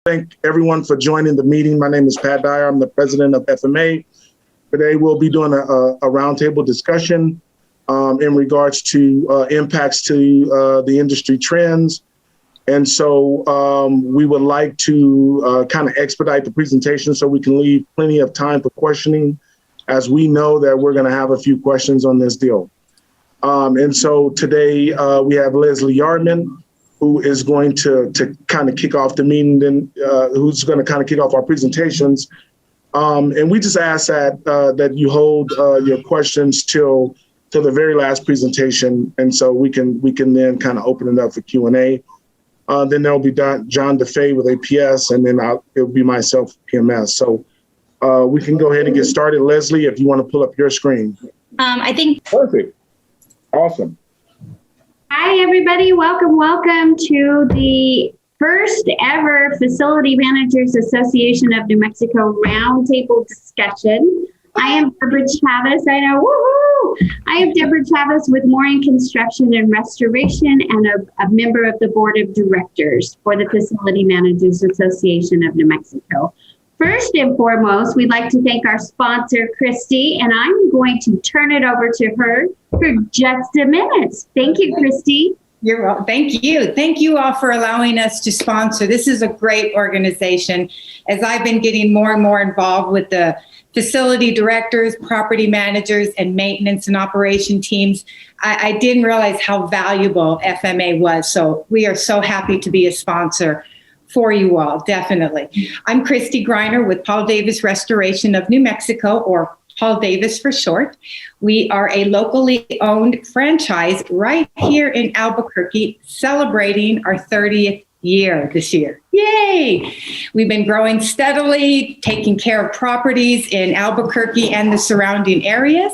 Thank everyone for joining the meeting. My name is Pat Dyer. I'm the president of FMA. Today, we'll be doing a roundtable discussion in regards to impacts to the industry trends. And so we would like to kind of expedite the presentation so we can leave plenty of time for questioning, as we know that we're going to have a few questions on this deal. And so today we have Leslie Yardman, who is going to kind of kick off the meeting, then who's going to kind of kick off our presentations. And we just ask that you hold your questions till the very last presentation, and so we can then kind of open it up for Q&A. Then there'll be John Dufay with APS, and then it'll be myself, PMS. So we can go ahead and get started. Leslie, if you want to pull up your screen. I think. Perfect. Awesome. Hi, everybody. Welcome to the first ever Facility Managers Association of New Mexico roundtable discussion. I am Deborah Chavez. I know, woohoo! I am Deborah Chavez with Mooring Construction and Restoration and a member of the board of directors for the Facility Managers Association of New Mexico. First and foremost, we'd like to thank our sponsor, Christy, and I'm going to turn it over to her for just a minute. Thank you, Christy. You're welcome. Thank you. Thank you all for allowing us to sponsor. This is a great organization. As I've been getting more and more involved with the facility directors, property managers, and maintenance and operation teams, I didn't realize how valuable FMA was. So we are so happy to be a sponsor for you all, definitely. I'm Christy Greiner with Paul Davis Restoration of New Mexico, or Paul Davis for short. We are a locally owned franchise right here in Albuquerque, celebrating our 30th year this year. Yay! We've been growing steadily, taking care of properties in Albuquerque and the surrounding areas.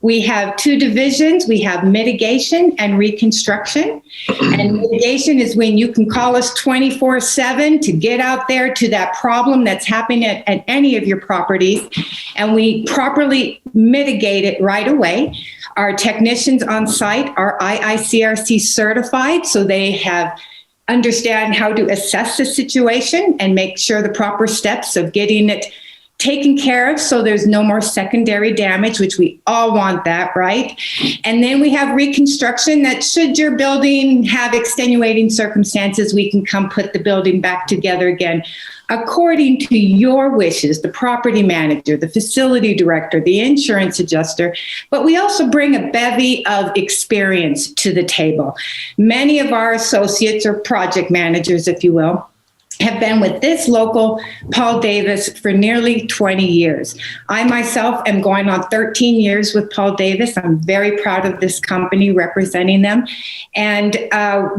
We have two divisions. We have mitigation and reconstruction. And mitigation is when you can call us 24/7 to get out there to that problem that's happening at any of your properties. And we properly mitigate it right away. Our technicians on site are IICRC certified, so they understand how to assess the situation and make sure the proper steps of getting it taken care of so there's no more secondary damage, which we all want that, right? And then we have reconstruction that should your building have extenuating circumstances, we can come put the building back together again according to your wishes, the property manager, the facility director, the insurance adjuster. But we also bring a bevy of experience to the table. Many of our associates or project managers, if you will, have been with this local Paul Davis for nearly 20 years. I myself am going on 13 years with Paul Davis. I'm very proud of this company representing them. And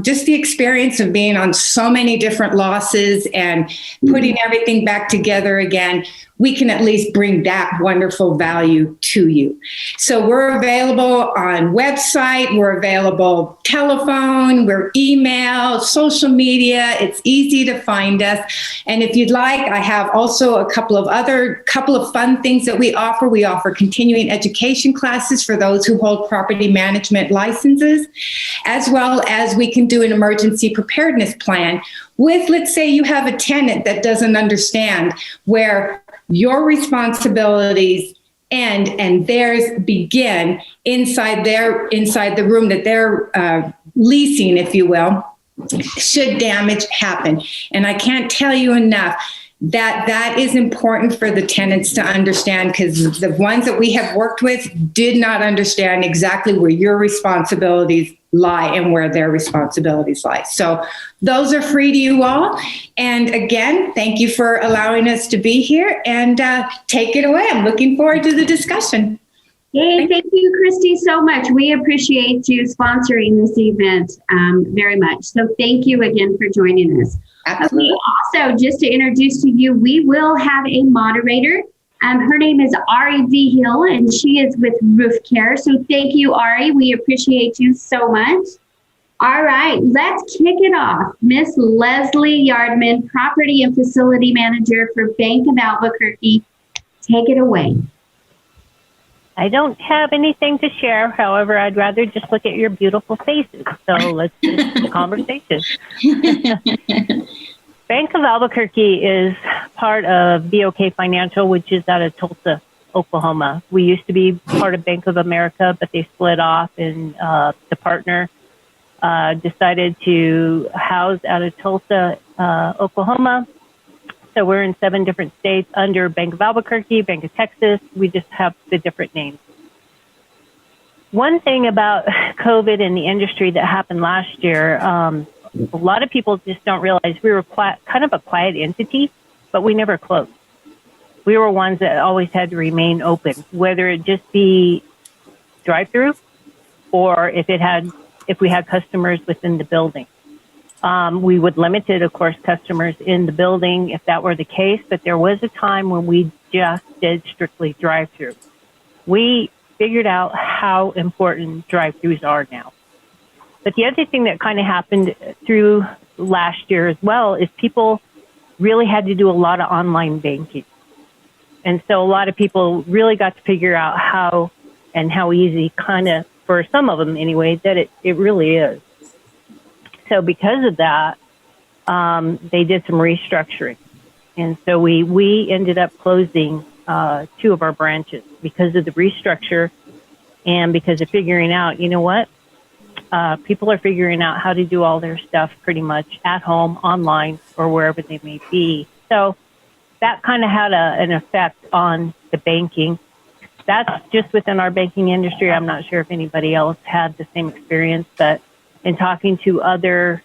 just the experience of being on so many different losses and putting everything back together again, we can at least bring that wonderful value to you. So we're available on website, we're available telephone, we're email, social media. It's easy to find us. And if you'd like, I have also a couple of fun things that we offer. We offer continuing education classes for those who hold property management licenses, as well as we can do an emergency preparedness plan with, let's say you have a tenant that doesn't understand where your responsibilities end and theirs begin inside the room that they're leasing, if you will, should damage happen. And I can't tell you enough that is important for the tenants to understand, because the ones that we have worked with did not understand exactly where your responsibilities lie and where their responsibilities lie. So those are free to you all. And again, thank you for allowing us to be here, and take it away. I'm looking forward to the discusussion. Yay, thank you, Christy, so much. We appreciate you sponsoring this event very much. So thank you again for joining us. Absolutely. Okay, also, just to introduce to you, we will have a moderator. Her name is Auri Vigil, and she is with RoofCARE. So thank you, Auri. We appreciate you so much. All right, let's kick it off. Miss Leslie Yardman, Property and Facility Manager for Bank of Albuquerque. Take it away. I don't have anything to share. However, I'd rather just look at your beautiful faces. So let's get into the conversation. Bank of Albuquerque is part of BOK Financial, which is out of Tulsa, Oklahoma. We used to be part of Bank of America, but they split off, and the partner decided to house out of Tulsa, Oklahoma. So we're in 7 different states under Bank of Albuquerque, Bank of Texas. We just have the different names. One thing about COVID in the industry that happened last year, a lot of people just don't realize we were kind of a quiet entity, but we never closed. We were ones that always had to remain open, whether it just be drive-through or if we had customers within the building. We would limit it, of course, customers in the building if that were the case, but there was a time when we just did strictly drive-through. We figured out how important drive-throughs are now. But the other thing that kind of happened through last year as well is people really had to do a lot of online banking. And so a lot of people really got to figure out how easy, kind of, for some of them anyway, that it really is. So because of that, they did some restructuring. And so we ended up closing 2 of our branches because of the restructure and because of figuring out, you know what? People are figuring out how to do all their stuff pretty much at home, online, or wherever they may be. So that kind of had an effect on the banking. That's just within our banking industry. I'm not sure if anybody else had the same experience, but in talking to other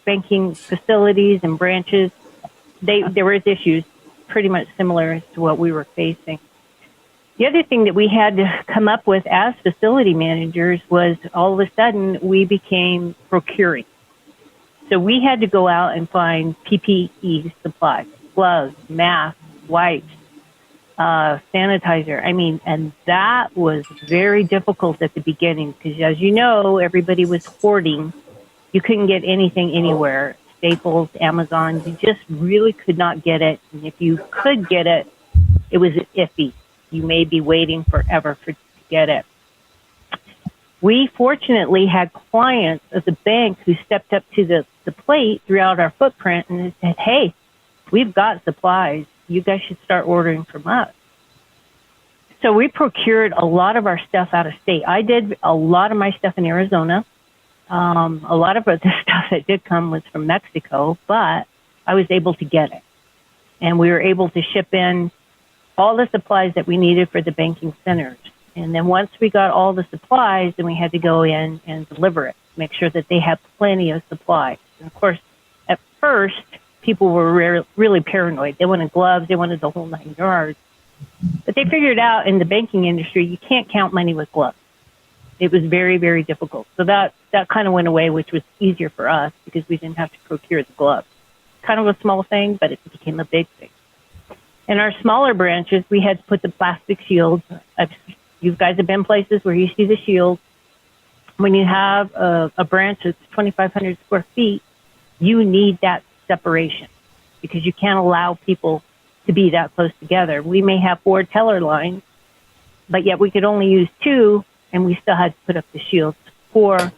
banking facilities and branches, there was issues pretty much similar to what we were facing. The other thing that we had to come up with as facility managers was all of a sudden we became procuring. So we had to go out and find PPE supplies, gloves, masks, wipes, sanitizer. I mean, and that was very difficult at the beginning because, as you know, everybody was hoarding. You couldn't get anything anywhere. Staples, Amazon, you just really could not get it. And if you could get it, it was iffy. You may be waiting forever to get it. We fortunately had clients of the bank who stepped up to the plate throughout our footprint and said, hey, we've got supplies. You guys should start ordering from us. So we procured a lot of our stuff out of state. I did a lot of my stuff in Arizona. A lot of the stuff that did come was from Mexico, but I was able to get it. And we were able to ship in all the supplies that we needed for the banking centers. And then once we got all the supplies, then we had to go in and deliver it, make sure that they had plenty of supplies. And of course, at first, people were really paranoid. They wanted gloves, they wanted the whole 9 yards. But they figured out in the banking industry, you can't count money with gloves. It was very, very difficult. So that kind of went away, which was easier for us because we didn't have to procure the gloves. Kind of a small thing, but it became a big thing. In our smaller branches, we had to put the plastic shields. You guys have been places where you see the shields. When you have a branch that's 2,500 square feet, you need that separation because you can't allow people to be that close together. We may have 4 teller lines, but yet we could only use 2, and we still had to put up the shields for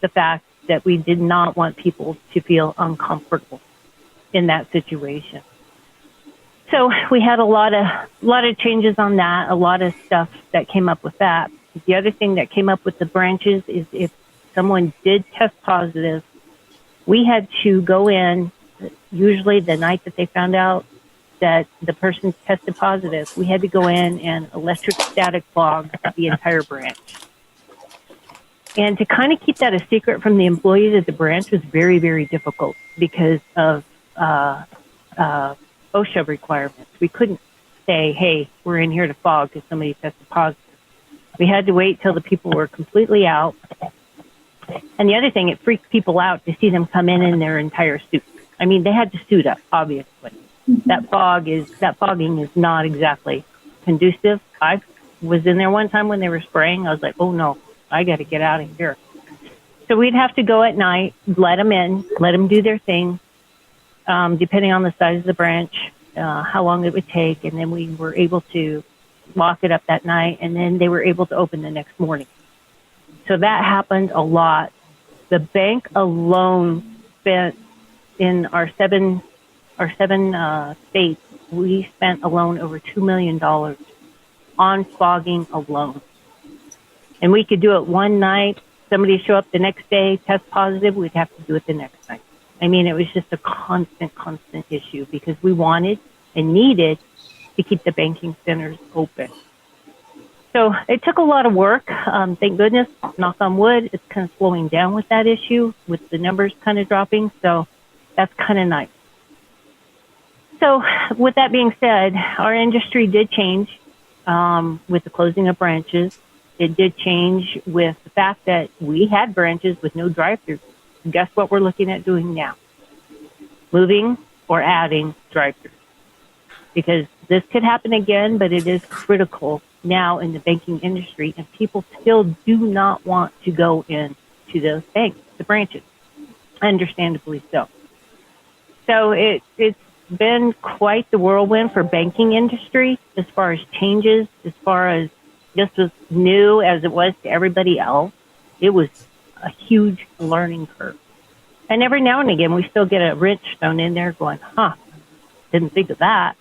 the fact that we did not want people to feel uncomfortable in that situation. So we had a lot of changes on that, a lot of stuff that came up with that. The other thing that came up with the branches is if someone did test positive, we had to go in, usually the night that they found out that the person tested positive, we had to go in and electrostatic fog the entire branch. And to kind of keep that a secret from the employees at the branch was very, very difficult because of OSHA requirements. We couldn't say, hey, we're in here to fog because somebody tested positive. We had to wait till the people were completely out. And the other thing, it freaked people out to see them come in their entire suit. I mean, they had to suit up, obviously. That fogging is not exactly conducive. I was in there one time when they were spraying. I was like, oh no, I got to get out of here. So we'd have to go at night, let them in, let them do their thing, depending on the size of the branch, how long it would take. And then we were able to lock it up that night, and then they were able to open the next morning. So that happened a lot. The bank alone spent in our seven states, we spent alone over $2 million on fogging alone. And we could do it one night. Somebody show up the next day, test positive, we'd have to do it the next night. I mean, it was just a constant issue because we wanted and needed to keep the banking centers open. So it took a lot of work. Thank goodness, knock on wood, it's kind of slowing down with that issue, with the numbers kind of dropping. So that's kind of nice. So with that being said, our industry did change with the closing of branches. It did change with the fact that we had branches with no drive-through. Guess what we're looking at doing now? Moving or adding drive-through. Because this could happen again, but it is critical now in the banking industry, and people still do not want to go into those banks, the branches, understandably so. So it's been quite the whirlwind for banking industry as far as changes, as far as this was new as it was to everybody else. It was a huge learning curve. And every now and again, we still get a wrench thrown in there going, didn't think of that.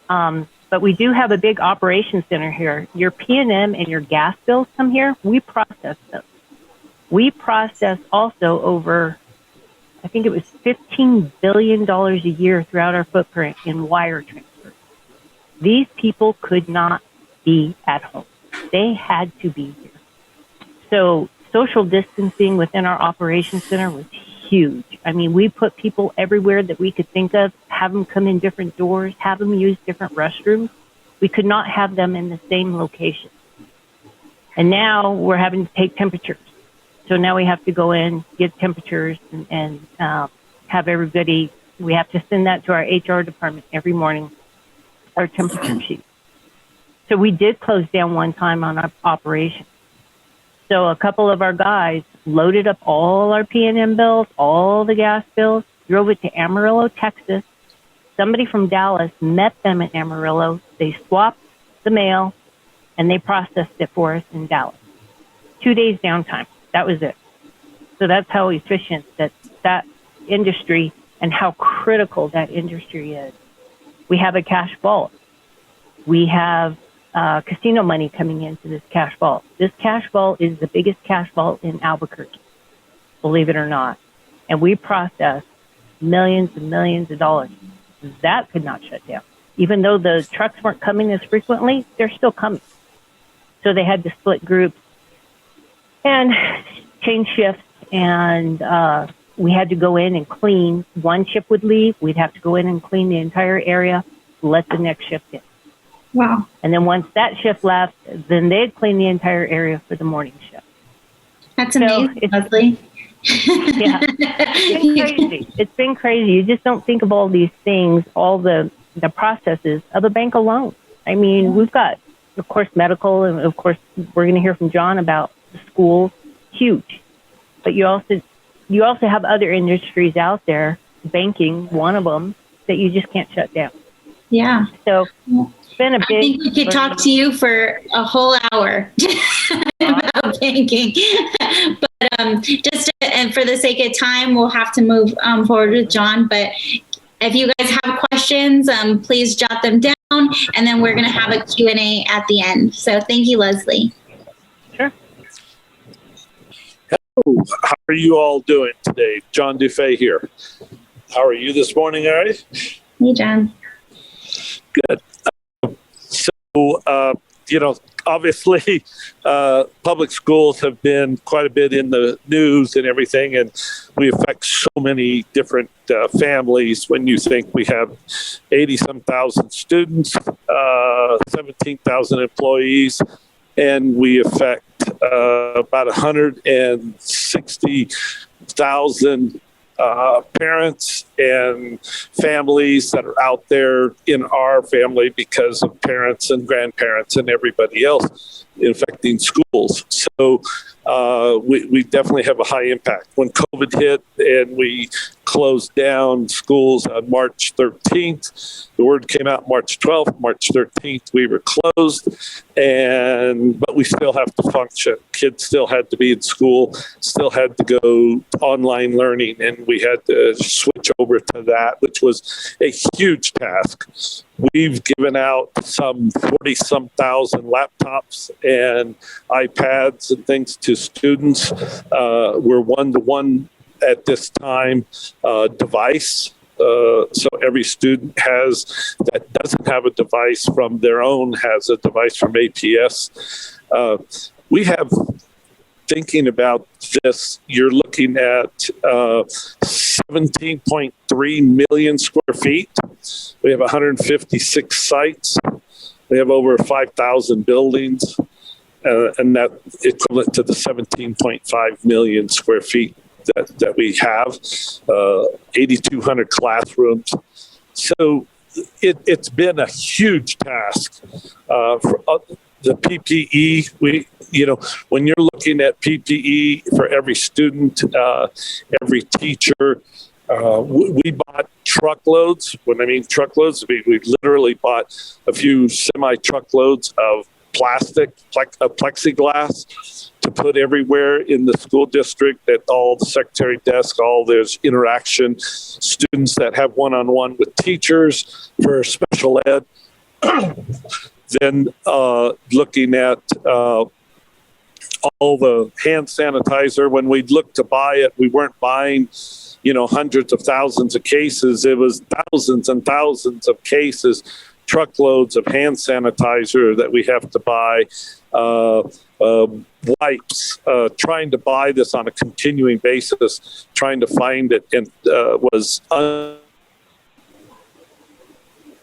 But we do have a big operations center here. Your P&M and your gas bills come here. We process those. We process also over, I think it was $15 billion a year throughout our footprint in wire transfers. These people could not be at home. They had to be here. So social distancing within our operations center was huge. I mean, we put people everywhere that we could think of, have them come in different doors, have them use different restrooms. We could not have them in the same location. And now we're having to take temperatures. So now we have to go in, get temperatures, and have everybody, we have to send that to our HR department every morning, our temperature sheet. So we did close down one time on our operation. So a couple of our guys loaded up all our P&M bills, all the gas bills, drove it to Amarillo, Texas. Somebody from Dallas met them in Amarillo. They swapped the mail, and they processed it for us in Dallas. 2 days downtime. That was it. So that's how efficient that industry and how critical that industry is. We have a cash vault. We have casino money coming into this cash vault. This cash vault is the biggest cash vault in Albuquerque, believe it or not. And we process millions and millions of dollars. That could not shut down. Even though the trucks weren't coming as frequently, they're still coming. So they had to split groups and change shifts, and we had to go in and clean. One shift would leave. We'd have to go in and clean the entire area, let the next shift in. Wow. And then once that shift left, then they'd clean the entire area for the morning shift. That's amazing, Leslie. Yeah, it's been crazy. It's been crazy. You just don't think of all these things, all the processes of a bank alone. I mean, we've got, of course, medical, and of course, we're going to hear from John about the schools. Huge. But you also have other industries out there, banking, one of them, that you just can't shut down. Yeah. So it's been a big... I think we could talk to you for a whole hour about banking. But and for the sake of time, we'll have to move forward with John. But if you guys have questions, please jot them down, and then we're going to have a Q&A at the end. So thank you, Leslie. Sure. Hello, how are you all doing today? John Dufay here. How are you this morning, Auri? Hey, John. Good. So, obviously, public schools have been quite a bit in the news and everything, and we affect so many different families. When you think we have 80-some thousand students, 17,000 employees, and we affect about 160,000 parents and families that are out there in our family because of parents and grandparents and everybody else infecting schools. So we definitely have a high impact. When COVID hit and we closed down schools on March 13th. The word came out March 12th, March 13th, we were closed, but we still have to function. Kids still had to be in school, still had to go online learning, and we had to switch over to that, which was a huge task. We've given out some 40-some thousand laptops and iPads and things to students. We're one-to-one at this time device. So every student that doesn't have a device from their own has a device from APS. We have, thinking about this, you're looking at 17.3 million square feet. We have 156 sites. We have over 5,000 buildings, and that equivalent to the 17.5 million square feet that we have, 8,200 classrooms. So it's been a huge task. For the PPE, when you're looking at PPE for every student, every teacher, we bought truckloads. When I mean truckloads, we literally bought a few semi-truckloads of plexiglass to put everywhere in the school district, at all the secretary desk, all there's interaction, students that have one-on-one with teachers for special ed. Then looking at all the hand sanitizer. When we looked to buy it, we weren't buying, hundreds of thousands of cases. It was thousands and thousands of cases, truckloads of hand sanitizer that we have to buy, wipes, trying to buy this on a continuing basis, trying to find it, and was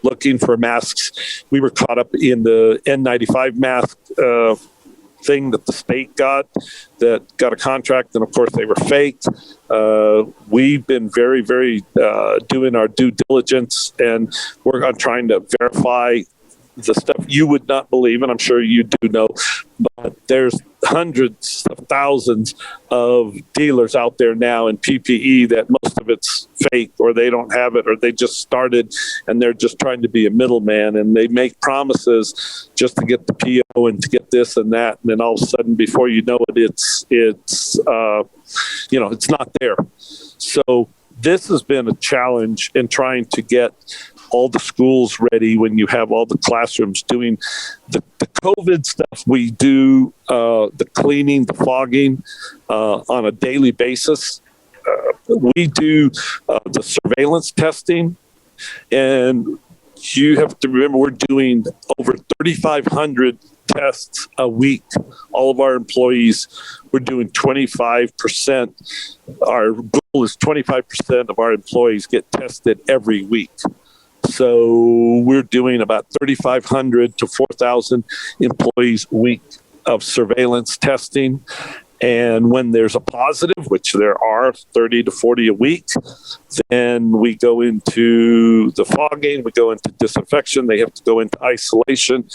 looking for masks. We were caught up in the N95 mask thing that the state got a contract, and of course they were fake. We've been very, very doing our due diligence, and we're on trying to verify the stuff you would not believe, and I'm sure you do know, but there's hundreds of thousands of dealers out there now in PPE that most of it's fake, or they don't have it, or they just started and they're just trying to be a middleman, and they make promises just to get the PO and to get this and that, and then all of a sudden, before you know it, it's not there. So this has been a challenge in trying to get all the schools ready when you have all the classrooms doing the COVID stuff. We do the cleaning, the fogging on a daily basis. We do the surveillance testing, and you have to remember we're doing over 3,500 tests a week. All of our employees, we're doing 25%. Our goal is 25% of our employees get tested every week. So we're doing about 3,500 to 4,000 employees a week of surveillance testing. And when there's a positive, which there are 30 to 40 a week, then we go into the fogging, we go into disinfection, they have to go into isolation.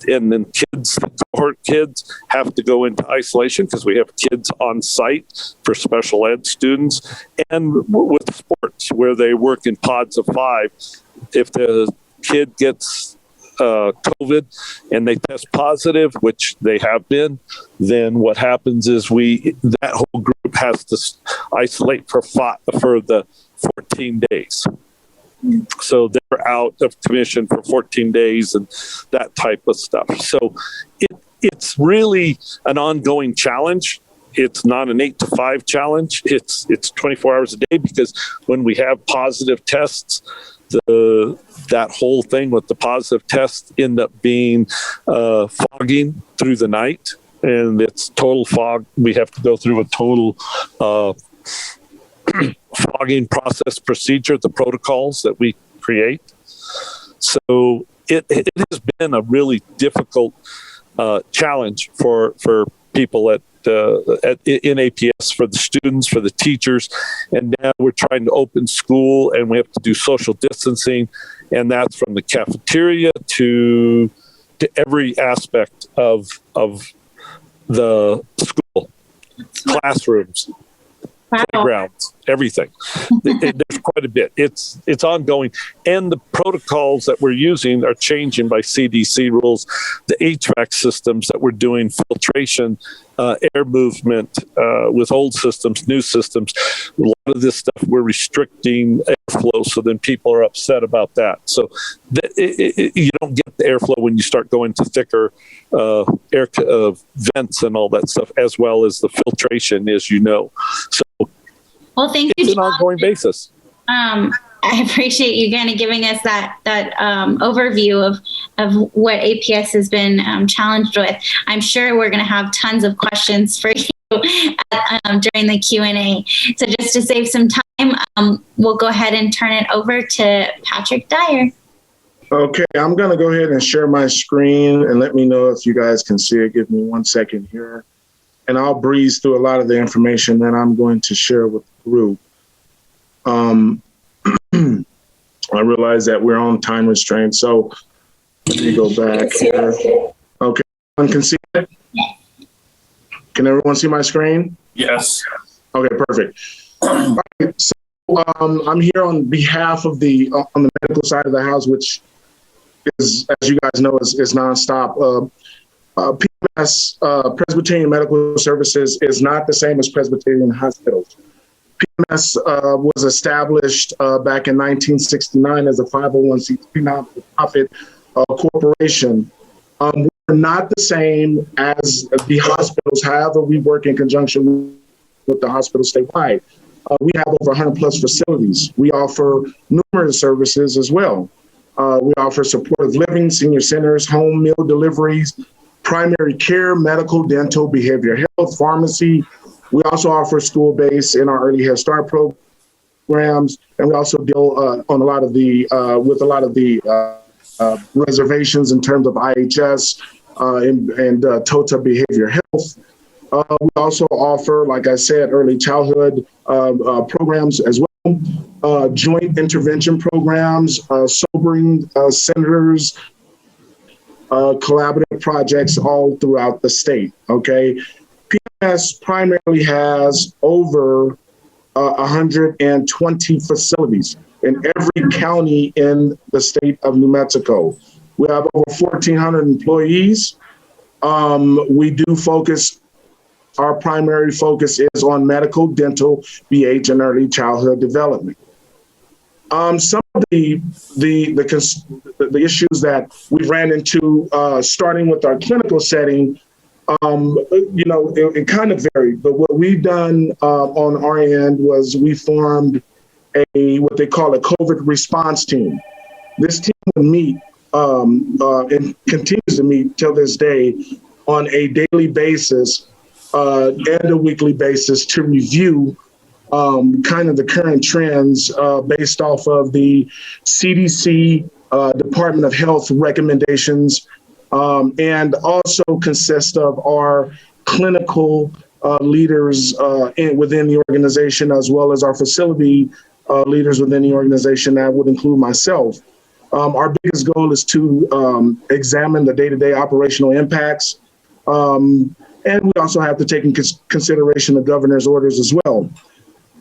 And then the cohort kids have to go into isolation because we have kids on site for special ed students. And with sports, where they work in pods of 5, if the kid gets COVID and they test positive, which they have been, then what happens is that whole group has to isolate for the 14 days. So they're out of commission for 14 days and that type of stuff. So it's really an ongoing challenge. It's not an 8 to 5 challenge. It's 24 hours a day, because when we have positive tests, that whole thing with the positive test end up being fogging through the night, and it's total fog. We have to go through a total fogging process procedure, the protocols that we create. So it has been a really difficult challenge for people in APS, for the students, for the teachers, and now we're trying to open school, and we have to do social distancing, and that's from the cafeteria to every aspect of the school, classrooms, playgrounds, everything. There's quite a bit. It's ongoing. And the protocols that we're using are changing by CDC rules. The HVAC systems that we're doing, filtration, air movement with old systems, new systems. A lot of this stuff we're restricting airflow, so then people are upset about that. So you don't get the airflow when you start going to thicker air vents and all that stuff, as well as the filtration, as you know. So well, thank you. It's an ongoing basis. I appreciate you kind of giving us that overview of what APS has been challenged with. I'm sure we're going to have tons of questions for you during the Q&A. So just to save some time, we'll go ahead and turn it over to Patrick Dyer. Okay, I'm going to go ahead and share my screen and let me know if you guys can see it. Give me 1 second here. And I'll breeze through a lot of the information that I'm going to share with the group. I realize that we're on time restraint, so let me go back here. Okay, everyone can see it? Can everyone see my screen? Yes. Okay, perfect. All right, so I'm here on behalf of on the medical side of the house, which is, as you guys know, is nonstop. PMS, Presbyterian Medical Services, is not the same as Presbyterian hospitals. PMS was established back in 1969 as a 501c3 nonprofit corporation. We're not the same as the hospitals. However, we work in conjunction with the hospitals statewide. We have over 100 plus facilities. We offer numerous services as well. We offer supportive living, senior centers, home meal deliveries, primary care, medical, dental, behavioral health, pharmacy. We also offer school-based in our early Head Start programs, and we also deal with a lot of the reservations in terms of IHS and TOTA behavior health. We also offer, like I said, early childhood programs as well, joint intervention programs, sobering centers, collaborative projects all throughout the state. Okay. PMS primarily has over 120 facilities in every county in the state of New Mexico. We have over 1,400 employees. We do focus, our primary focus is on medical, dental, BH, and early childhood development. Some of the issues that we ran into, starting with our clinical setting, it kind of varied, but what we've done on our end was we formed what they call a COVID response team. This team would meet and continues to meet till this day on a daily basis and a weekly basis to review kind of the current trends based off of the CDC, Department of Health recommendations, and also consist of our clinical leaders within the organization, as well as our facility leaders within the organization. That would include myself. Our biggest goal is to examine the day-to-day operational impacts. And we also have to take in consideration the governor's orders as well.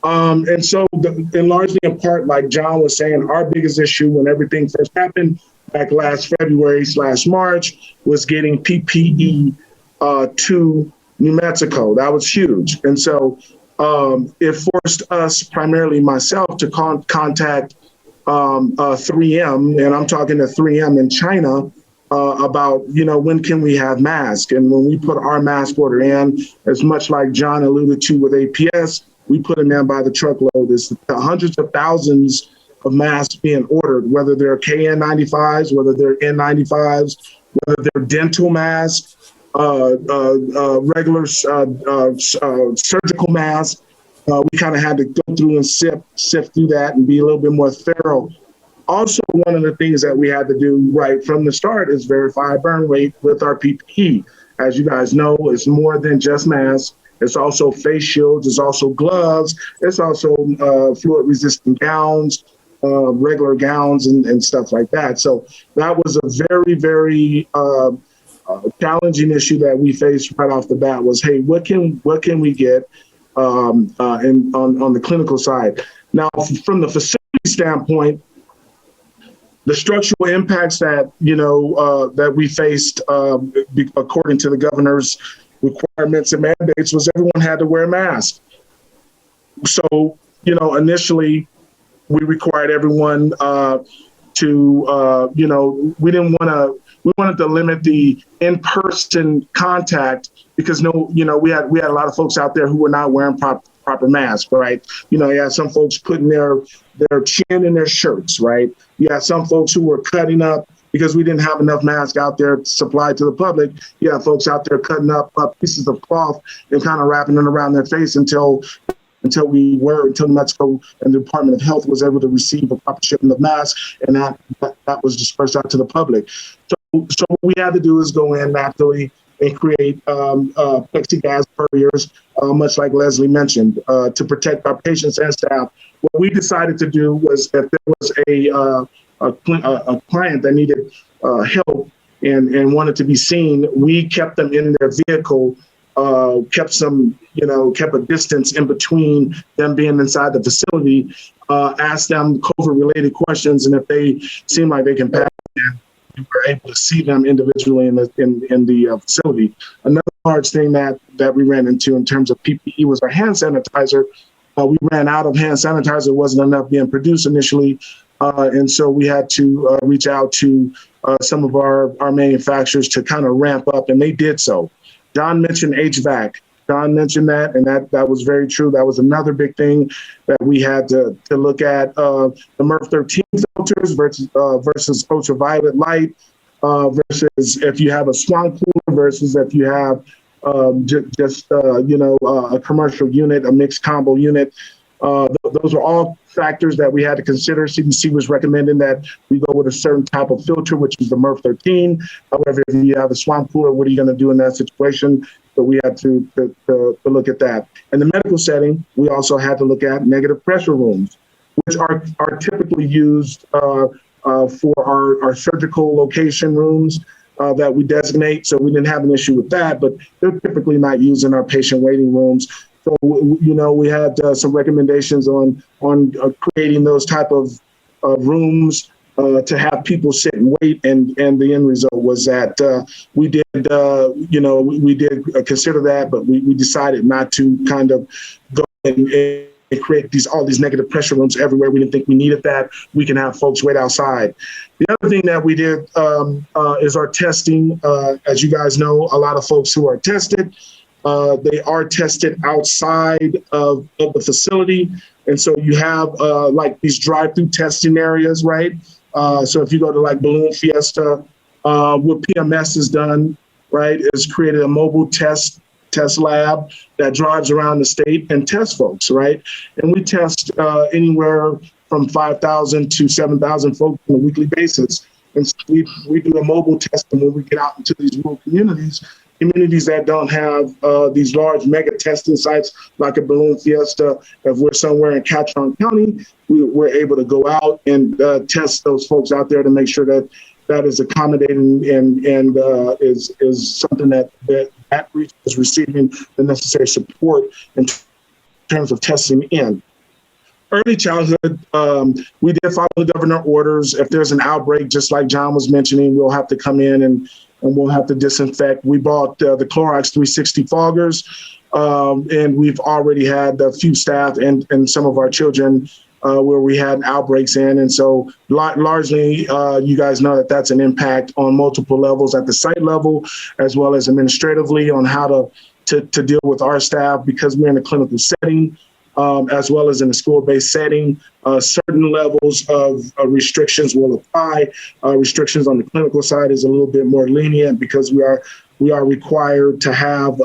And so, largely in part, like John was saying, our biggest issue when everything first happened back last February/March was getting PPE to New Mexico. That was huge. And so it forced us, primarily myself, to contact 3M, and I'm talking to 3M in China about, when can we have masks? And when we put our mask order in, as much like John alluded to with APS, we put them in by the truckload. There's hundreds of thousands of masks being ordered, whether they're KN95s, whether they're N95s, whether they're dental masks, regular surgical masks. We kind of had to go through and sift through that and be a little bit more thorough. Also, one of the things that we had to do right from the start is verify burn rate with our PPE. As you guys know, it's more than just masks. It's also face shields. It's also gloves. It's also fluid-resistant gowns, regular gowns, and stuff like that. So that was a very, very challenging issue that we faced right off the bat. Was, hey, what can we get? and on the clinical side. Now, from the facility standpoint, the structural impacts that that we faced, according to the governor's requirements and mandates, was everyone had to wear a mask. So, initially, we required everyone to, we wanted to limit the in-person contact because we had a lot of folks out there who were not wearing proper masks, right? You had some folks putting their chin in their shirts, right? You had some folks who were cutting up because we didn't have enough masks out there supplied to the public. You had folks out there cutting up pieces of cloth and kind of wrapping them around their face until New Mexico and the Department of Health was able to receive a proper shipment of masks, and that was dispersed out to the public. So what we had to do is go in naturally and create plexiglass barriers, much like Leslie mentioned, to protect our patients and staff. What we decided to do was that there was a client that needed help and wanted to be seen. We kept them in their vehicle, kept a distance in between them being inside the facility, asked them COVID-related questions, and if they seem like they can pass it, we were able to see them individually in the facility. Another large thing that we ran into in terms of PPE was our hand sanitizer. We ran out of hand sanitizer. It wasn't enough being produced initially. And so we had to reach out to some of our manufacturers to kind of ramp up, and they did so. John mentioned HVAC. John mentioned that, and that was very true. That was another big thing that we had to look at. The MERV 13 filters versus ultraviolet light, versus if you have a swamp cooler versus if you have a commercial unit, a mixed combo unit. Those are all factors that we had to consider. CDC was recommending that we go with a certain type of filter, which is the MERV 13. However, if you have a swamp cooler, what are you going to do in that situation? So we had to look at that. In the medical setting, we also had to look at negative pressure rooms, which are typically used for our surgical location rooms that we designate. So we didn't have an issue with that, but they're typically not used in our patient waiting rooms. So, we had some recommendations on creating those type of rooms to have people sit and wait. And the end result was that we did consider that, but we decided not to kind of go and create all these negative pressure rooms everywhere. We didn't think we needed that. We can have folks wait outside. The other thing that we did is our testing. As you guys know, a lot of folks who are tested, they are tested outside of the facility. And so you have like these drive-through testing areas, right? So if you go to like Balloon Fiesta, what PMS has done, right, is created a mobile test lab that drives around the state and tests folks, right? And we test anywhere from 5,000 to 7,000 folks on a weekly basis. And so we do a mobile testing when we get out into these rural communities that don't have these large mega testing sites like a Balloon Fiesta. If we're somewhere in Catron County, we're able to go out and test those folks out there to make sure that is accommodating and is something that region is receiving the necessary support in terms of testing in. Early childhood, we did follow the governor orders. If there's an outbreak, just like John was mentioning, we'll have to come in and we'll have to disinfect. We bought the Clorox 360 foggers, and we've already had a few staff and some of our children where we had outbreaks in. And so largely, you guys know that that's an impact on multiple levels at the site level, as well as administratively on how to deal with our staff because we're in a clinical setting. As well as in a school-based setting, certain levels of restrictions will apply. Restrictions on the clinical side is a little bit more lenient because we are required to have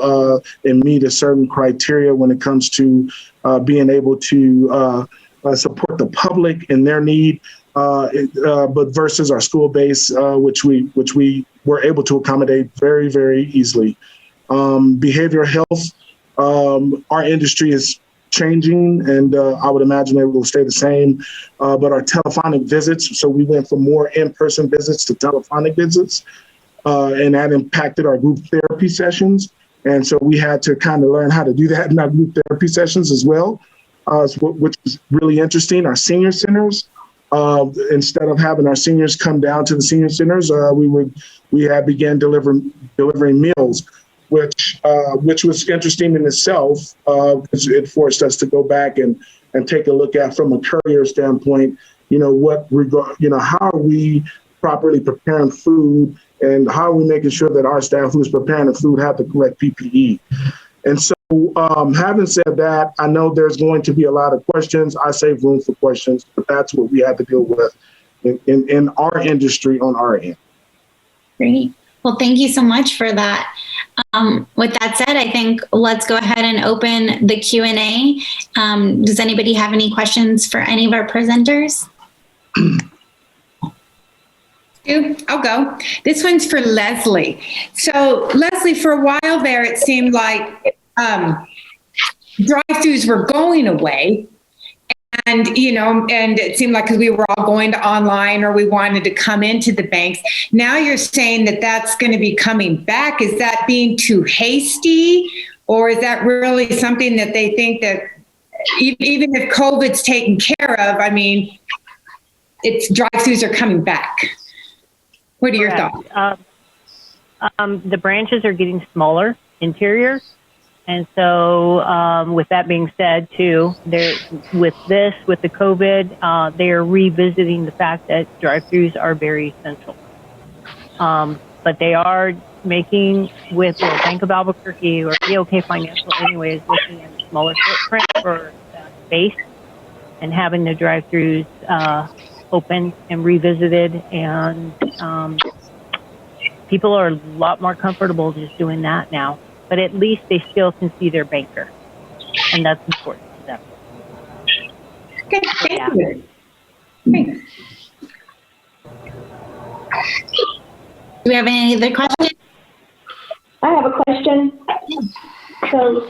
and meet a certain criteria when it comes to being able to support the public in their need. But versus our school-based, which we were able to accommodate very, very easily. Behavioral health, our industry is changing, and I would imagine it will stay the same. But our telephonic visits, so we went from more in-person visits to telephonic visits, and that impacted our group therapy sessions. And so we had to kind of learn how to do that in our group therapy sessions as well, which was really interesting. Our senior centers, instead of having our seniors come down to the senior centers, we had began delivering meals, which was interesting in itself, because it forced us to go back and take a look at, from a courier standpoint, how are we properly preparing food, and how are we making sure that our staff who's preparing the food have the correct PPE. And so having said that, I know there's going to be a lot of questions. I save room for questions, but that's what we have to deal with in our industry on our end. Great. Well, thank you so much for that. With that said, I think let's go ahead and open the Q&A. Does anybody have any questions for any of our presenters? I'll go. This one's for Leslie. So Leslie, for a while there, it seemed like drive-throughs were going away. And, and it seemed like, because we were all going to online, or we wanted to come into the banks. Now you're saying that that's going to be coming back. Is that being too hasty? Or is that really something that they think that even if COVID's taken care of, it's drive-throughs are coming back? What are your thoughts? The branches are getting smaller, interior. And so with that being said, too, with the COVID, they are revisiting the fact that drive-throughs are very essential. But they are making, with Bank of Albuquerque or BOK Financial anyways, looking at a smaller footprint for space and having the drive-throughs open and revisited. And people are a lot more comfortable just doing that now. But at least they still can see their banker, and that's important to them. Okay, thank you. Great. Do we have any other questions? I have a question. So,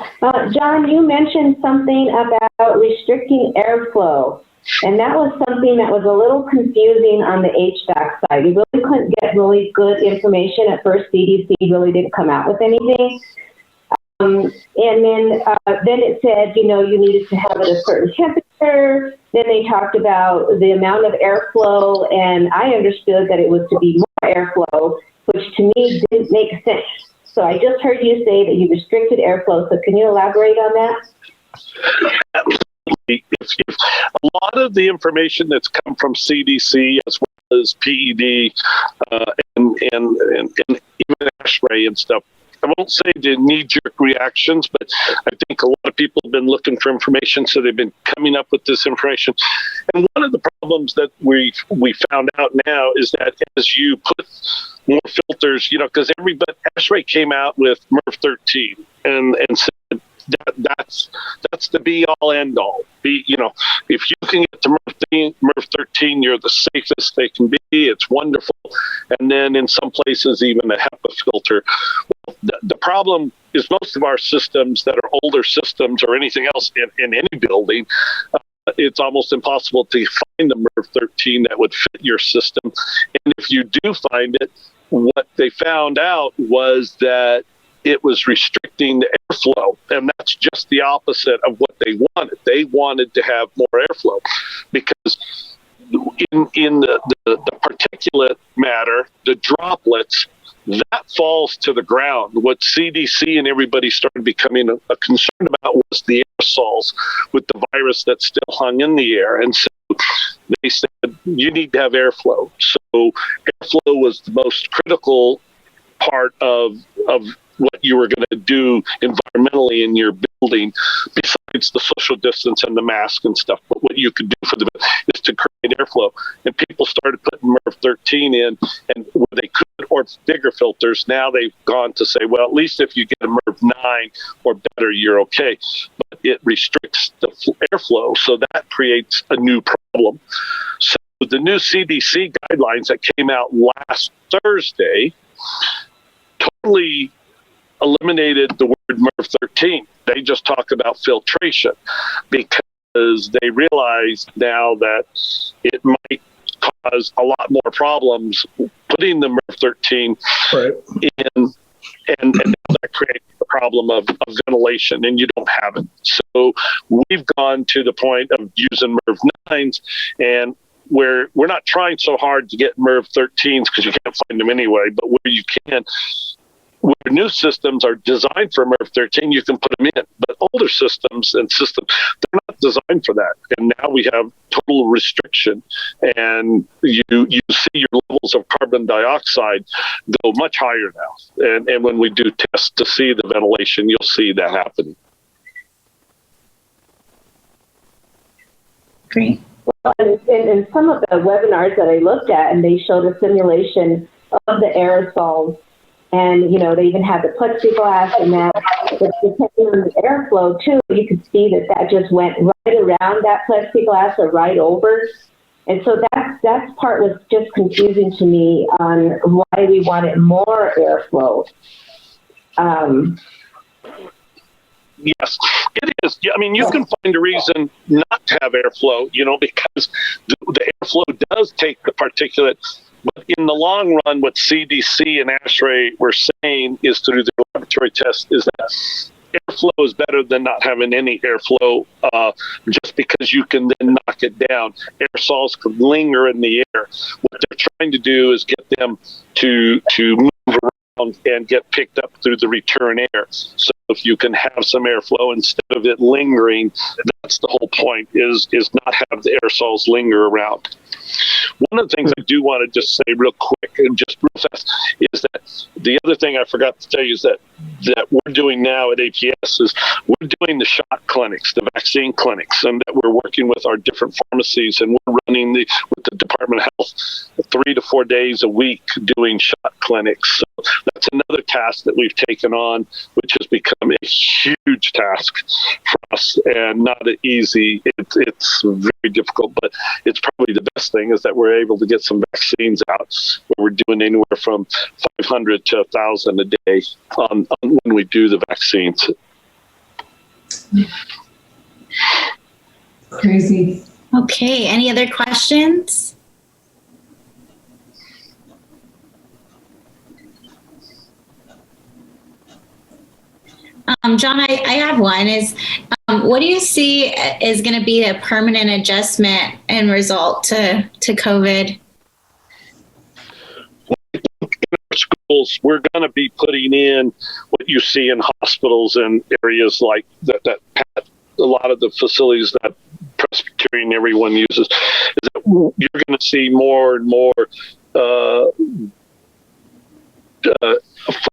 John, you mentioned something about restricting airflow, and that was something that was a little confusing on the HVAC side. We really couldn't get really good information at first. CDC really didn't come out with anything. And then it said, you needed to have it a certain temperature. Then they talked about the amount of airflow, and I understood that it was to be more airflow, which to me didn't make sense. So I just heard you say that you restricted airflow. So can you elaborate on that? Absolutely. A lot of the information that's come from CDC as well as PED and even ASHRAE and stuff, I won't say the knee-jerk reactions, but I think a lot of people have been looking for information, so they've been coming up with this information. And one of the problems that we found out now is that as you put more filters, because ASHRAE came out with MERV 13 and said that's the be-all, end-all. If you can get to MERV 13, you're the safest they can be. It's wonderful. And then in some places, even a HEPA filter. Well, the problem is most of our systems that are older systems or anything else in any building, it's almost impossible to find a MERV 13 that would fit your system. And if you do find it, what they found out was that it was restricting the airflow, and that's just the opposite of what they wanted. They wanted to have more airflow because in the particulate matter, the droplets, that falls to the ground. What CDC and everybody started becoming a concern about was the aerosols with the virus that still hung in the air. And so they said, you need to have airflow. So airflow was the most critical part of what you were going to do environmentally in your building, besides the social distance and the mask and stuff. But what you could do for them is to create airflow. And people started putting MERV 13 in, and where they could, or bigger filters. Now they've gone to say, well, at least if you get a MERV 9 or better, you're okay. But it restricts the airflow, so that creates a new problem. So the new CDC guidelines that came out last Thursday totally eliminated the word MERV 13. They just talk about filtration because they realize now that it might cause a lot more problems putting the MERV 13 right in, and now that creates a problem problem of ventilation, and you don't have it. So we've gone to the point of using MERV 9s, and where we're not trying so hard to get MERV 13s because you can't find them anyway, but where you can, where new systems are designed for MERV 13, you can put them in. But older systems, they're not designed for that. And now we have total restriction, and you see your levels of carbon dioxide go much higher now. And when we do tests to see the ventilation, you'll see that happening. Great. Well, in some of the webinars that I looked at, and they showed a simulation of the aerosols, and they even had the plexiglass and that. But depending on the airflow too, you could see that just went right around that plexiglass or right over. And so that part was just confusing to me on why we wanted more airflow. Yes, it is. I mean, you can find a reason not to have airflow, because the airflow does take the particulate. But in the long run, what CDC and ASHRAE were saying is through their laboratory test is that airflow is better than not having any airflow, just because you can then knock it down. Aerosols can linger in the air. What they're trying to do is get them to move around and get picked up through the return air. So if you can have some airflow instead of it lingering, that's the whole point, is not have the aerosols linger around. One of the things I do want to just say real quick and just real fast is that the other thing I forgot to tell you is that we're doing now at APS is we're doing the shot clinics, the vaccine clinics, and that we're working with our different pharmacies, and we're running with the Department of Health 3 to 4 days a week doing shot clinics. So that's another task that we've taken on, which has become a huge task for us and not easy. It's very difficult, but it's probably the best thing is that we're able to get some vaccines out where we're doing anywhere from 500 to 1,000 a day on when we do the vaccines. Crazy. Okay, any other questions? John, I have one. What do you see is going to be a permanent adjustment in result to COVID? In our schools, we're going to be putting in what you see in hospitals and areas like that a lot of the facilities that Presbyterian everyone uses, is that you're going to see more and more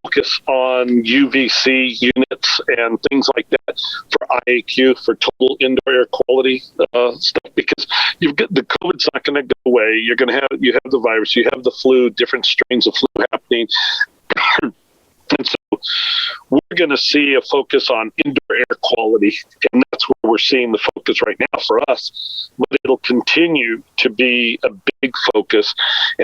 focus on UVC units and things like that for IAQ, for total indoor air quality stuff, because the COVID's not going to go away. You have the virus, you have the flu, different strains of flu happening. And so we're going to see a focus on indoor air quality, and that's where we're seeing the focus right now for us. But it'll continue to be a big focus,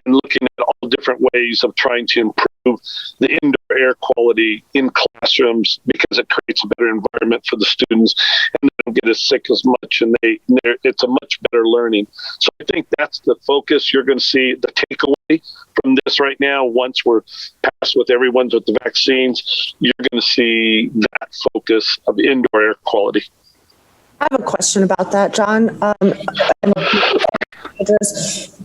and looking at all different ways of trying to improve the indoor air quality in classrooms, because it creates a better environment for the students, and they don't get as sick as much, and it's a much better learning. So I think that's the focus. You're going to see the takeaway from this right now. Once we're past with everyone's with the vaccines, you're going to see that focus of indoor air quality. I have a question about that, John. Are you guys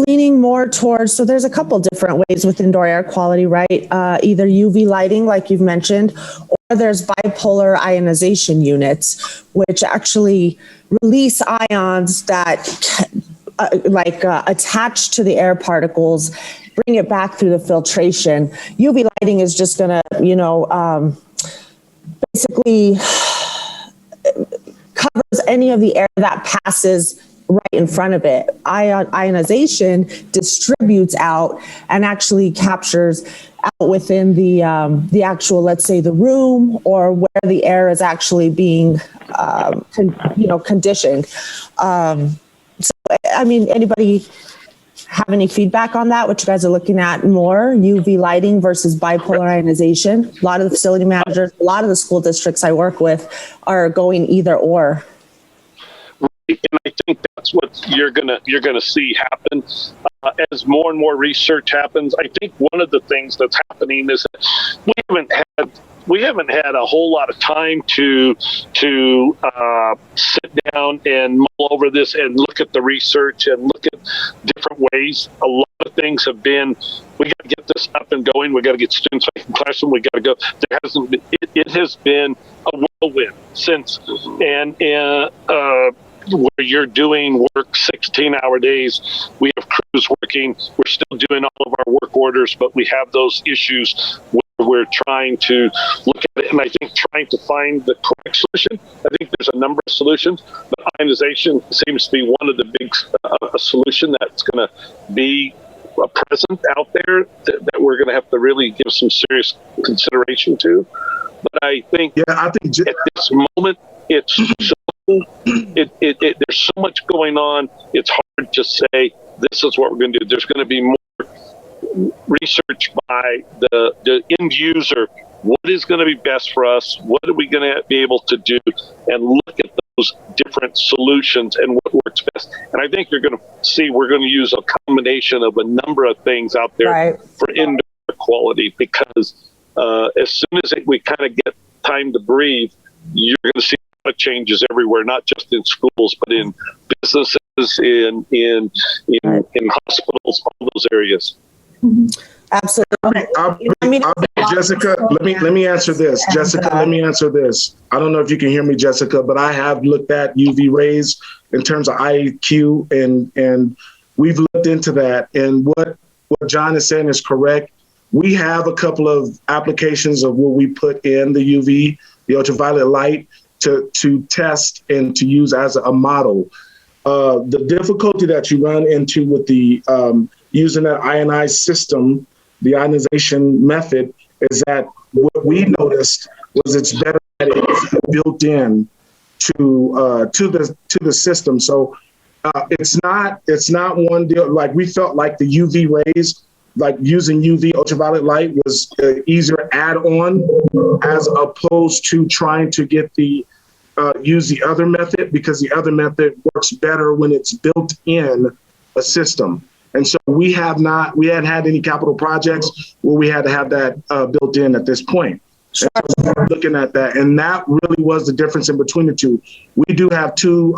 leaning more towards, so there's a couple different ways with indoor air quality, right? Either UV lighting, like you've mentioned, or there's bipolar ionization units, which actually release ions that attach to the air particles, bring it back through the filtration. UV lighting is just going to, basically covers any of the air that passes right in front of it. Ionization distributes out and actually captures out within the actual, let's say, the room or where the air is actually being, conditioned. Anybody have any feedback on that? What you guys are looking at more, UV lighting versus bipolar ionization? A lot of the facility managers, a lot of the school districts I work with are going either or. And I think that's what you're gonna see happen as more and more research happens. I think one of the things that's happening is that we haven't had we haven't had a whole lot of time to sit down and mull over this and look at the research and look at different ways. A lot of things have been, we got to get this up and going. We got to get students back in classroom. We got to go. There hasn't been, it has been a whirlwind since, and where you're doing work 16-hour days. We have crews working. We're still doing all of our work orders, but we have those issues where we're trying to look at it. And I think trying to find the correct solution. I think there's a number of solutions, but ionization seems to be one of the big solution that's going to be present out there that we're going to have to really give some serious consideration to. But I think, at this moment, it's there's so much going on. It's hard to say this is what we're going to do. There's going to be more research by the end user. What is going to be best for us? What are we going to be able to do? And look at those different solutions and what works best. And I think you're going to see we're going to use a combination of a number of things out there for indoor quality, because as soon as we kind of get time to breathe, you're going to see changes everywhere, not just in schools, but in businesses, in hospitals, all those areas. Absolutely. Jessica, let me answer this. Jessica, let me answer this. I don't know if you can hear me, Jessica, but I have looked at UV rays in terms of IQ, and we've looked into that. And what John is saying is correct. We have a couple of applications of where we put in the UV, the ultraviolet light, to test and to use as a model. The difficulty that you run into with the using that ionized system, the ionization method, is that what we noticed was it's better that it's built in to the system. So it's not one deal. Like, we felt like the UV rays, like using UV ultraviolet light, was easier add-on as opposed to trying to get use the other method, because the other method works better when it's built in a system. And so we hadn't had any capital projects where we had to have that built in at this point. Sure. And so we're looking at that, and that really was the difference in between the two. We do have two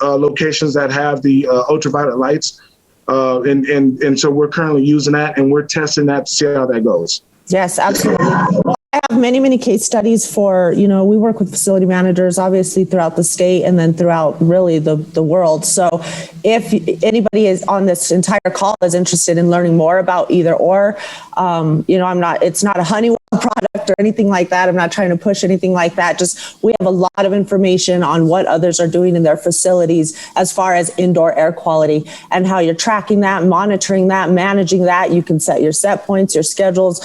locations that have the ultraviolet lights, and so we're currently using that, and we're testing that to see how that goes. Yes, absolutely. Well, I have many case studies for, we work with facility managers, obviously, throughout the state and then throughout really the world. So if anybody is on this entire call is interested in learning more about either or, it's not a Honeywell product or anything like that. I'm not trying to push anything like that. Just, we have a lot of information on what others are doing in their facilities as far as indoor air quality and how you're tracking that, monitoring that, managing that. You can set your set points, your schedules.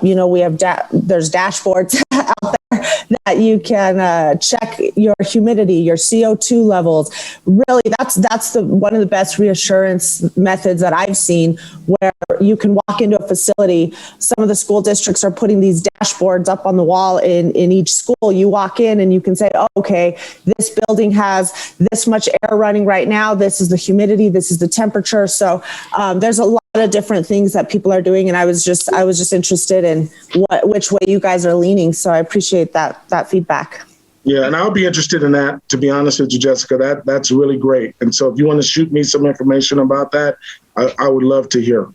We have there's dashboards out there that you can check your humidity, your CO2 levels. Really, that's one of the best reassurance methods that I've seen, where you can walk into a facility. Some of the school districts are putting these dashboards up on the wall in each school. You walk in and you can say, oh, okay, this building has this much air running right now. This is the humidity. This is the temperature. So there's a lot of different things that people are doing, and I was just interested in which way you guys are leaning. So I appreciate that feedback. Yeah, and I'll be interested in that, to be honest with you, Jessica. That's really great. And so if you want to shoot me some information about that, I would love to hear.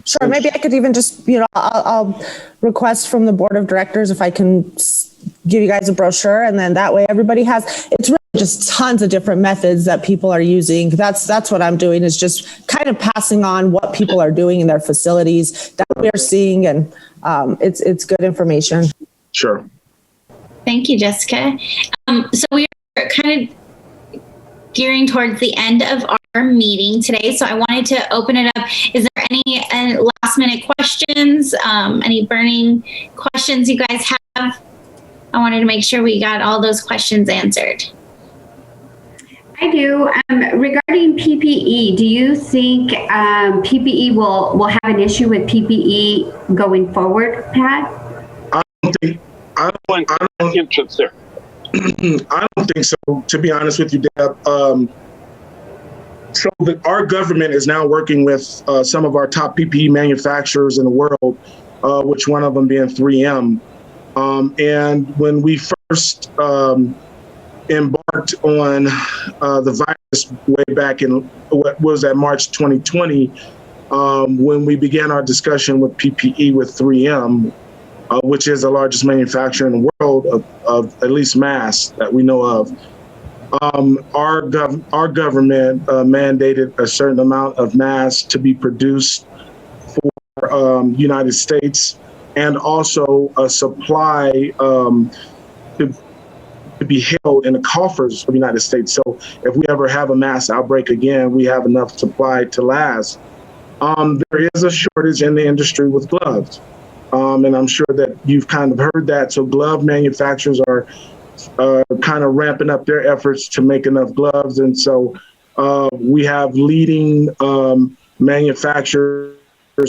Sure. Maybe I could even just, I'll request from the board of directors if I can give you guys a brochure, and then that way everybody has, it's really just tons of different methods that people are using. That's what I'm doing, is just kind of passing on what people are doing in their facilities that we are seeing, and it's good information. Sure. Thank you, Jessica. So we are kind of gearing towards the end of our meeting today. So I wanted to open it up. Is there any last minute questions? Any burning questions you guys have? I wanted to make sure we got all those questions answered. I do. Regarding PPE, do you think PPE will have an issue with PPE going forward, Pat? I don't think so, to be honest with you, Deb. So our government is now working with some of our top PPE manufacturers in the world, which one of them being 3M. And when we first embarked on the virus way back in, what was that, March 2020, when we began our discussion with PPE with 3M, which is the largest manufacturer in the world of at least masks that we know of. Our government mandated a certain amount of masks to be produced for United States, and also a supply to be held in the coffers of the United States. So if we ever have a mass outbreak again, we have enough supply to last. There is a shortage in the industry with gloves. And I'm sure that you've kind of heard that. So glove manufacturers are kind of ramping up their efforts to make enough gloves. And so we have leading manufacturers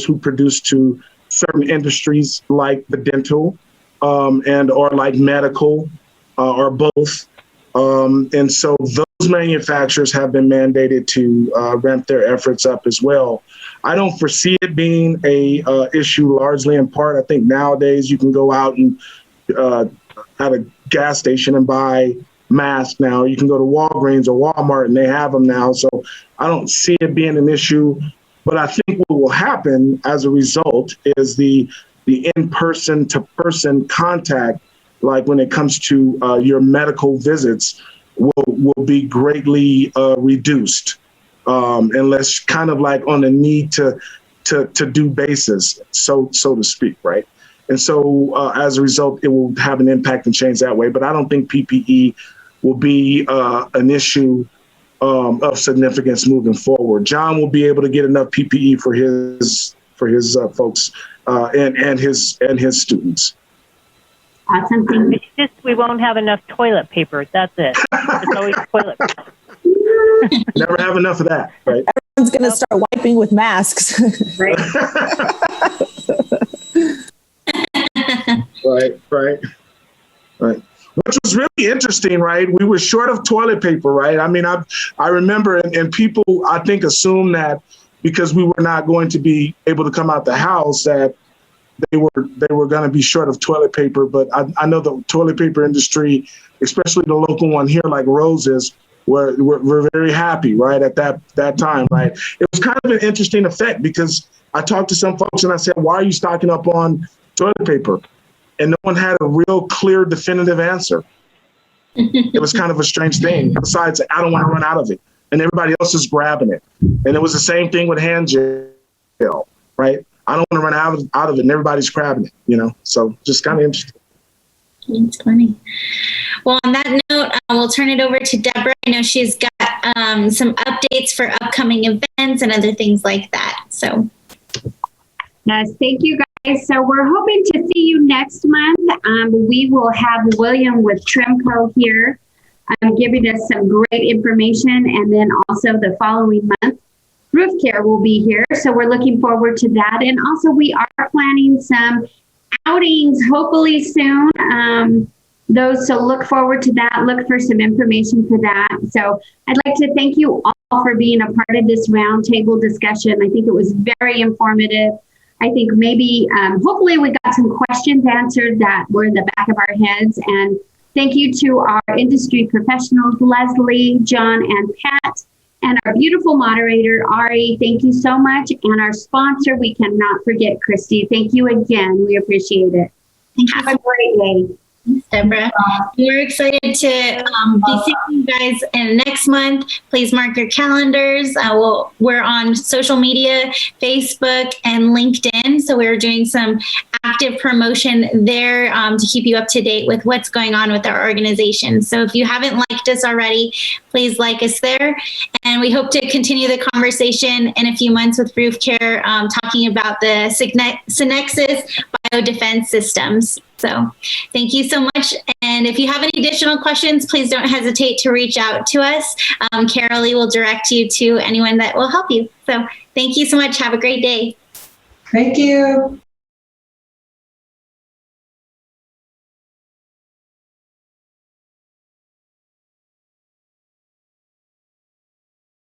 who produce to certain industries like the dental and or like medical or both. And so those manufacturers have been mandated to ramp their efforts up as well. I don't foresee it being a issue largely in part. I think nowadays you can go out and at a gas station and buy masks now. You can go to Walgreens or Walmart and they have them now. So I don't see it being an issue. But I think what will happen as a result is the in-person to person contact, like when it comes to your medical visits, will be greatly reduced. Unless kind of like on a need to do basis, so to speak, right? And so as a result, it will have an impact and change that way. But I don't think PPE will be an issue of significance moving forward. John will be able to get enough PPE for his folks and his students. Awesome. Thank you. It's just we won't have enough toilet paper. That's it. It's always toilet paper. Never have enough of that, right? Everyone's going to start wiping with masks. Right. Right. Which was really interesting, right? We were short of toilet paper, right? I mean, I remember, and people, I think, assumed that because we were not going to be able to come out the house, that they were going to be short of toilet paper. But I know the toilet paper industry, especially the local one here, like Rose's, we're very happy, right, at that time, right? It was kind of an interesting effect because I talked to some folks and I said, why are you stocking up on toilet paper? And no one had a real clear, definitive answer. It was kind of a strange thing. Besides, I don't want to run out of it. And everybody else is grabbing it. And it was the same thing with hand gel, right? I don't want to run out of it and everybody's grabbing it, So just kind of interesting. It's funny. Well, on that note, we'll turn it over to Deborah. I know she's got some updates for upcoming events and other things like that. So, Yes, thank you guys. So we're hoping to see you next month. We will have William with Trimco here giving us some great information. And then also the following month, RoofCARE will be here. So we're looking forward to that. And also we are planning some outings hopefully soon. So look forward to that. Look for some information for that. So I'd like to thank you all for being a part of this roundtable discussion. I think it was very informative. I think maybe, hopefully we got some questions answered that were in the back of our heads. And thank you to our industry professionals, Leslie, John, and Pat, and our beautiful moderator, Auri. Thank you so much. And our sponsor, we cannot forget, Christy. Thank you again. We appreciate it. Have a great day. Thanks, Deborah. We're excited to be seeing you guys in next month. Please mark your calendars. We're on social media, Facebook and LinkedIn. So we're doing some active promotion there to keep you up to date with what's going on with our organization. So if you haven't liked us already, please like us there. And we hope to continue the conversation in a few months with RoofCARE, talking about the Synexus biodefense systems. So thank you so much. And if you have any additional questions, please don't hesitate to reach out to us. Carolee will direct you to anyone that will help you. So thank you so much. Have a great day. Thank you.